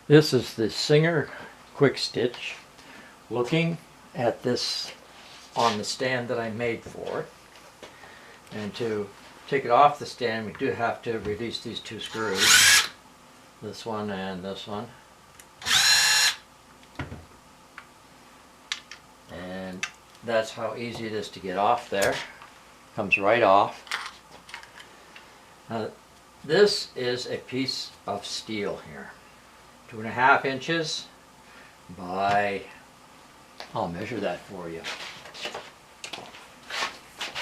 This is the Singer Quick Stitch. Looking at this on the stand that I made for it. And to take it off the stand, we do have to release these two screws. This one and this one. And that's how easy it is to get off there. Comes right off. Now, this is a piece of steel here. 2.5 inches by, I'll measure that for you.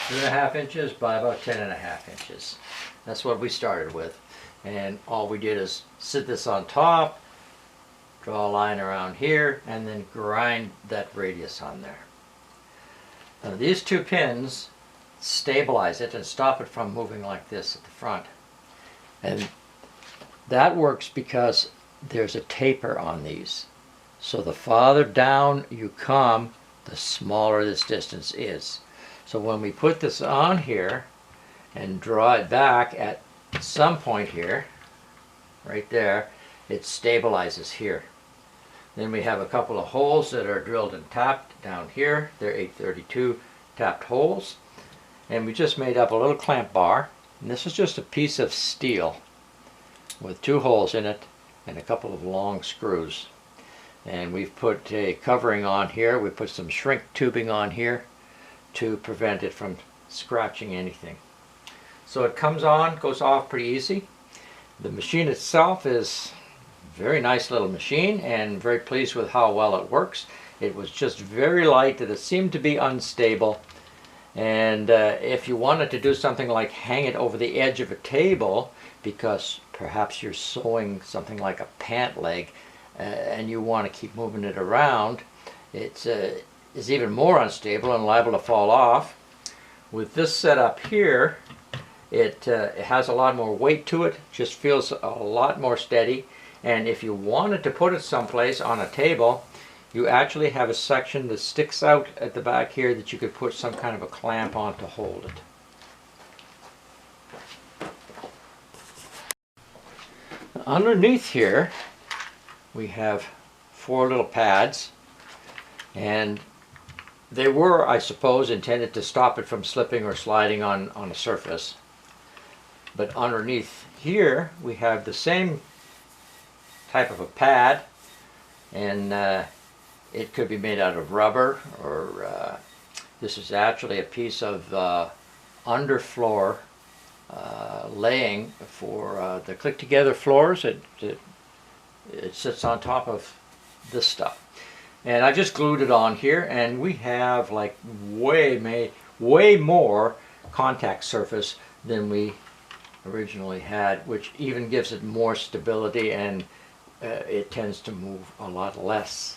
2.5 inches by about 10.5 inches. That's what we started with. And all we did is sit this on top, draw a line around here, and then grind that radius on there. Now these two pins stabilize it and stop it from moving like this at the front. And that works because there's a taper on these. So the farther down you come, the smaller this distance is. So when we put this on here and draw it back at some point here, right there, it stabilizes here. Then we have a couple of holes that are drilled and tapped down here. They're 832 tapped holes. And we just made up a little clamp bar. And this is just a piece of steel with 2 holes in it and a couple of long screws. And we've put a covering on here. We put some shrink tubing on here to prevent it from scratching anything. So it comes on, goes off pretty easy. The machine itself is a very nice little machine and very pleased with how well it works. It was just very light that it seemed to be unstable. And if you wanted to do something like hang it over the edge of a table, because perhaps you're sewing something like a pant leg and you want to keep moving it around, it's even more unstable and liable to fall off. With this setup here, it has a lot more weight to it, just feels a lot more steady. And if you wanted to put it someplace on a table, you actually have a section that sticks out at the back here that you could put some kind of a clamp on to hold it. Underneath here we have 4 little pads, and they were, I suppose, intended to stop it from slipping or sliding on a surface. But underneath here we have the same type of a pad, and it could be made out of rubber, or this is actually a piece of underfloor laying for the click together floors. It sits on top of this stuff. And I just glued it on here, and we have like way more contact surface than we originally had, which even gives it more stability, and it tends to move a lot less.